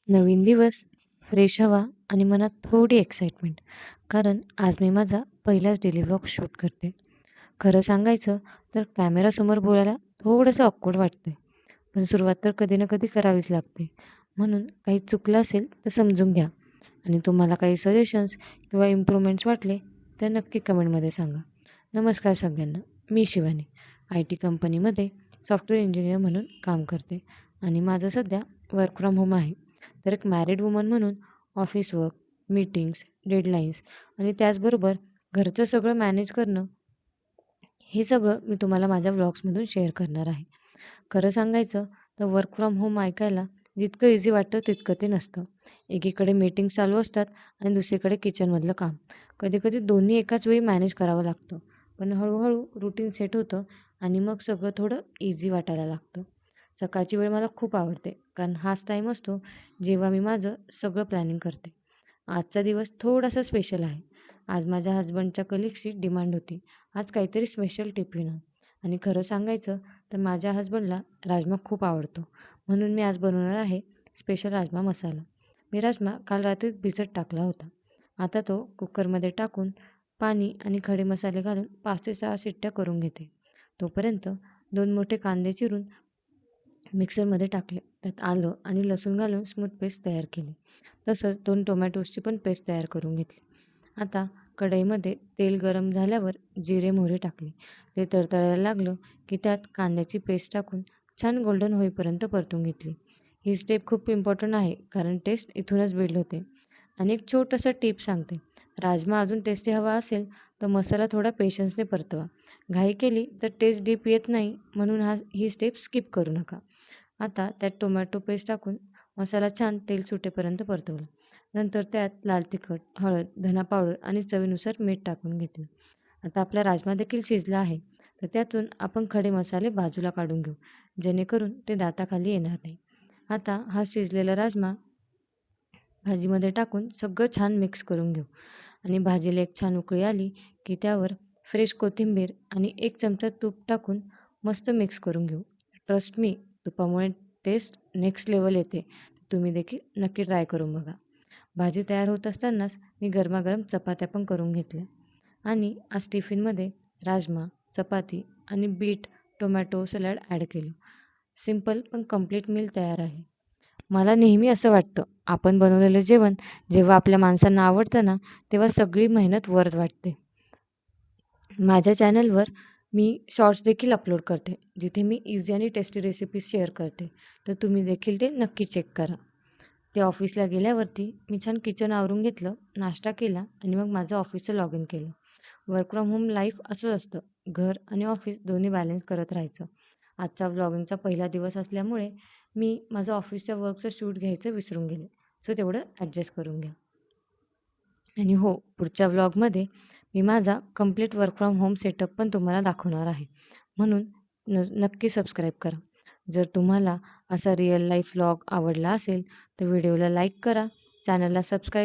नवीन दिवस, फ्रेश हवा आणि मनात थोडी एक्साइटमेंट. कारण आज मी माझा पहिलाच डेली व्लॉग शूट करते. खरं सांगायचं तर कॅमेरासमोर बोलायला थोडंसं ऑकवर्ड वाटतंय. पण सुरुवात तर कधी ना कधी करावीच लागते. म्हणून काही चुकलं असेल तर समजून घ्या आणि तुम्हाला काही सजेशन्स किंवा इम्प्रूव्हमेंट्स वाटले तर नक्की कमेंटमध्ये सांगा. नमस्कार सगळ्यांना. मी शिवानी. IT कंपनीमध्ये सॉफ्टवेअर इंजिनियर म्हणून काम करते आणि माझं सध्या वर्क फ्रॉम होम आहे. तर एक मॅरिड वुमन म्हणून ऑफिस वर्क, मीटिंग्स, डेडलाईन्स आणि त्याचबरोबर घरचं सगळं मॅनेज करणं, हे सगळं मी तुम्हाला माझ्या व्लॉग्समधून शेअर करणार आहे. खरं सांगायचं तर वर्क फ्रॉम होम ऐकायला जितकं इझी वाटतं तितकं ते नसतं. एकीकडे मीटिंग चालू असतात आणि दुसरीकडे किचनमधलं काम. कधी-कधी दोन्ही एकाच वेळी मॅनेज करावं लागतं. पण हळू रुटीन सेट होतं आणि मग सगळं थोडं इझी वाटायला लागतं. सकाळची वेळ मला खूप आवडते कारण हाच टाईम असतो जेव्हा मी माझं सगळं प्लॅनिंग करते. आजचा दिवस थोडासा स्पेशल आहे. आज माझ्या हसबंडच्या कलीगची डिमांड होती. आज काहीतरी स्पेशल टिफिन आण आणि खरं सांगायचं तर माझ्या हसबंडला राजमा खूप आवडतो. म्हणून मी आज बनवणार आहे स्पेशल राजमा मसाला. मी राजमा काल रात्री भिजत टाकला होता. आता तो कुकरमध्ये टाकून पाणी आणि खडे मसाले घालून 5 ते 6 शिट्ट्या करून घेते. तोपर्यंत 2 मोठे कांदे चिरून मिक्सरमध्ये टाकले. त्यात आलं आणि लसूण घालून स्मूथ पेस्ट तयार केली. तसंच 2 टोमॅटोजची पण पेस्ट तयार करून घेतली. आता कढईमध्ये तेल गरम झाल्यावर जिरे, मोहरी टाकली. ते तडतडायला लागलं की त्यात कांद्याची पेस्ट टाकून छान गोल्डन होईपर्यंत परतून घेतली. ही स्टेप खूप इम्पॉर्टंट आहे कारण टेस्ट इथूनच बिल्ड होते. आणि एक छोटंसं टिप सांगते. राजमा अजून टेस्टी हवा असेल तर मसाला थोडा पेशन्सने परतवा. घाई केली तर टेस्ट डीप येत नाही, म्हणून ही स्टेप स्किप करू नका. आता त्यात टोमॅटो पेस्ट टाकून मसाला छान तेल सुटेपर्यंत परतवला. नंतर त्यात लाल तिखट, हळद, धना पावडर आणि चवीनुसार मीठ टाकून घेतलं. आता आपला राजमा देखील शिजला आहे. तर त्यातून आपण खडे मसाले बाजूला काढून घेऊ, जेणेकरून ते दाताखाली येणार नाही. आता हा शिजलेला राजमा भाजीमध्ये टाकून सगळं छान मिक्स करून घेऊ आणि भाजीला एक छान उकळी आली की त्यावर फ्रेश कोथिंबीर आणि 1 चमचा तूप टाकून मस्त मिक्स करून घेऊ. ट्रस्ट मी, तुपामुळे टेस्ट नेक्स्ट लेव्हल येते. तुम्ही देखील नक्की ट्राय करून बघा. भाजी तयार होत असतानाच मी गरमागरम चपात्या पण करून घेतल्या आणि आज टिफिनमध्ये राजमा, चपाती आणि बीट टोमॅटो सलाड ॲड केलं. सिंपल पण कंप्लीट मील तयार आहे. मला नेहमी असं वाटतं, आपण बनवलेलं जेवण जेव्हा आपल्या माणसांना आवडतं ना, तेव्हा सगळी मेहनत वर्थ वाटते. माझ्या चॅनलवर मी शॉर्ट्स देखील अपलोड करते, जिथे मी इझी आणि टेस्टी रेसिपीज शेअर करते. तर तुम्ही देखील ते नक्की चेक करा. ते ऑफिसला गेल्यावरती मी छान किचन आवरून घेतलं, नाश्ता केला आणि मग माझं ऑफिसचं लॉग इन केलं. वर्क फ्रॉम होम लाईफ असंच असतं. घर आणि ऑफिस दोन्ही बॅलन्स करत राहायचं. आजचा व्लॉगिंगचा पहिला दिवस असल्यामुळे मी माझं ऑफिसच्या वर्कचं शूट घ्यायचं विसरून गेले. सो तेवढं ॲडजस्ट करून घ्या. आणि हो, पुढच्या व्लॉगमध्ये मी माझा complete work from home setup पण तुम्हाला दाखवणार आहे. म्हणून नक्की सबस्क्राईब करा. जर तुम्हाला असा रिअल लाईफ व्लॉग आवडला असेल, तर व्हिडिओला लाईक करा, चॅनलला सबस्क्राईब